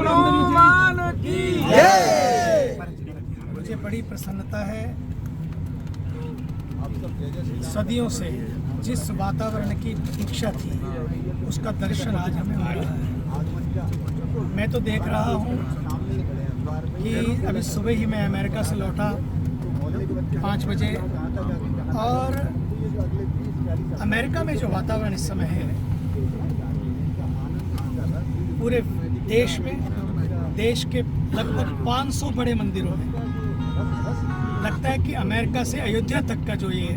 हनुमान की जय। मुझे बड़ी प्रसन्नता है, सदियों से जिस वातावरण की प्रतीक्षा थी उसका दर्शन आज हमें हो रहा है। मैं तो देख रहा हूँ कि अभी सुबह ही मैं अमेरिका से लौटा 5 बजे, और अमेरिका में जो वातावरण इस समय है, पूरे देश में, देश के लगभग 500 बड़े मंदिरों में लगता है कि अमेरिका से अयोध्या तक का जो ये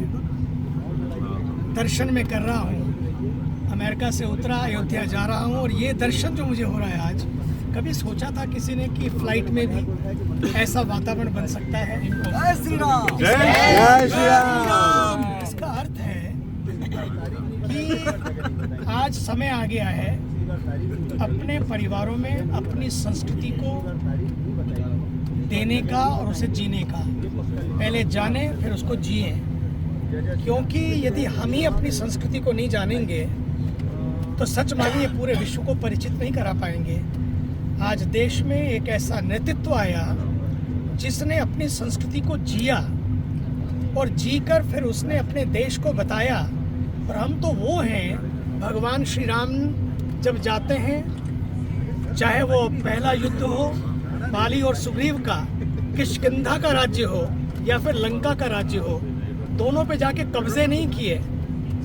दर्शन मैं कर रहा हूँ, अमेरिका से उतरा अयोध्या जा रहा हूँ, और ये दर्शन जो मुझे हो रहा है आज, कभी सोचा था किसी ने कि फ्लाइट में भी ऐसा वातावरण बन सकता है? जय श्री राम। जय श्री राम। इसका अर्थ है कि आज समय आ गया है अपने परिवारों में अपनी संस्कृति को देने का और उसे जीने का। पहले जाने फिर उसको जिए, क्योंकि यदि हम ही अपनी संस्कृति को नहीं जानेंगे तो सच मानिए पूरे विश्व को परिचित नहीं करा पाएंगे। आज देश में एक ऐसा नेतृत्व आया जिसने अपनी संस्कृति को जिया, और जीकर फिर उसने अपने देश को बताया। और हम तो वो हैं, भगवान श्री राम जब जाते हैं, चाहे वो पहला युद्ध हो बाली और सुग्रीव का, किष्किंधा का राज्य हो या फिर लंका का राज्य हो, दोनों पे जाके कब्जे नहीं किए।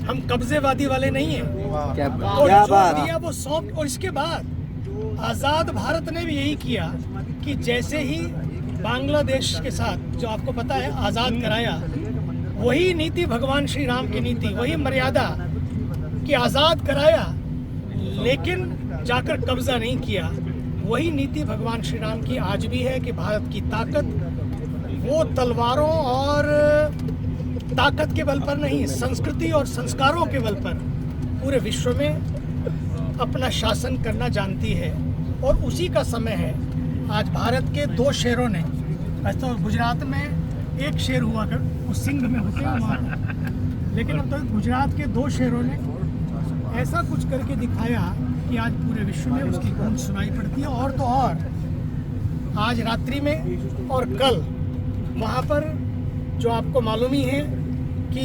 हम कब्जेवादी वाले नहीं हैं। और जो दिया वो सौंप। और इसके बाद आज़ाद भारत ने भी यही किया कि जैसे ही बांग्लादेश के साथ, जो आपको पता है, आज़ाद कराया, वही नीति भगवान श्री राम की नीति, वही मर्यादा कि आज़ाद कराया लेकिन जाकर कब्जा नहीं किया। वही नीति भगवान श्री राम की आज भी है कि भारत की ताकत वो तलवारों और ताकत के बल पर नहीं, संस्कृति और संस्कारों के बल पर पूरे विश्व में अपना शासन करना जानती है। और उसी का समय है। आज भारत के 2 शेरों ने, ऐसा तो गुजरात में एक शेर हुआ कर, उस सिंध में होते हैं वहाँ, लेकिन अब तो गुजरात के 2 शेरों ने ऐसा कुछ करके दिखाया कि आज पूरे विश्व में उसकी गूंज सुनाई पड़ती है। और तो और आज रात्रि में और कल वहाँ पर, जो आपको मालूम ही है कि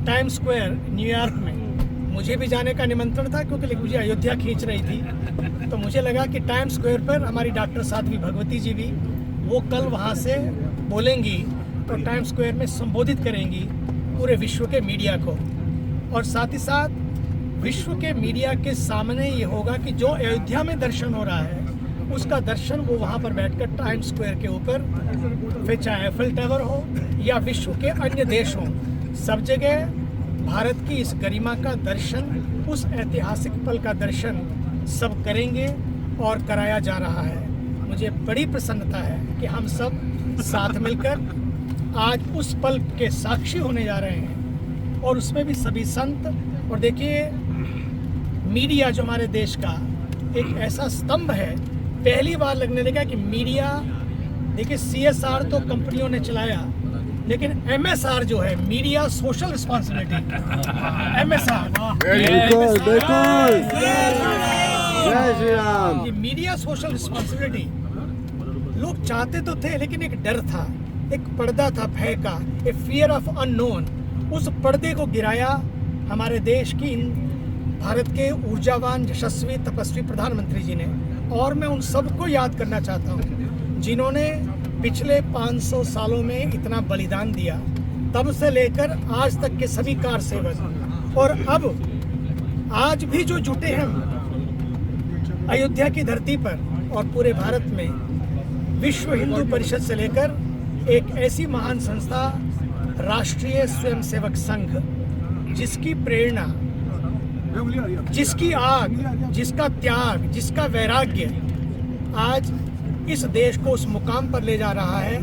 टाइम्स स्क्वायर न्यूयॉर्क में मुझे भी जाने का निमंत्रण था, क्योंकि मुझे अयोध्या खींच रही थी, तो मुझे लगा कि टाइम्स स्क्वायर पर हमारी डॉक्टर साध्वी भगवती जी भी, वो कल वहाँ से बोलेंगी और टाइम्स स्क्वायर में संबोधित करेंगी पूरे विश्व के मीडिया को। और साथ ही साथ विश्व के मीडिया के सामने ये होगा कि जो अयोध्या में दर्शन हो रहा है उसका दर्शन वो वहाँ पर बैठकर टाइम्स स्क्वायर के ऊपर, फिर चाहे एफिल टावर हो या विश्व के अन्य देश हों, सब जगह भारत की इस गरिमा का दर्शन, उस ऐतिहासिक पल का दर्शन सब करेंगे और कराया जा रहा है। मुझे बड़ी प्रसन्नता है कि हम सब साथ मिलकर आज उस पल के साक्षी होने जा रहे हैं, और उसमें भी सभी संत। और देखिए, मीडिया जो हमारे देश का एक ऐसा स्तंभ है, पहली बार लगने लगा कि मीडिया, देखिए CSR तो कंपनियों ने चलाया, लेकिन MSR जो है, मीडिया सोशल रिस्पॉन्सिबिलिटी, MSR, ये मीडिया सोशल रिस्पॉन्सिबिलिटी लोग चाहते तो थे, लेकिन एक डर था, एक पर्दा था भय का, ए फियर ऑफ अननोन। उस पर्दे को गिराया हमारे देश की, भारत के ऊर्जावान, यशस्वी, तपस्वी प्रधानमंत्री जी ने। और मैं उन सबको याद करना चाहता हूँ जिन्होंने पिछले 500 सालों में इतना बलिदान दिया, तब से लेकर आज तक के सभी कार सेवक, और अब आज भी जो जुटे हैं अयोध्या की धरती पर और पूरे भारत में, विश्व हिंदू परिषद से लेकर एक ऐसी महान संस्था राष्ट्रीय स्वयंसेवक संघ, जिसकी प्रेरणा, जिसकी आग, जिसका त्याग, जिसका वैराग्य आज इस देश को उस मुकाम पर ले जा रहा है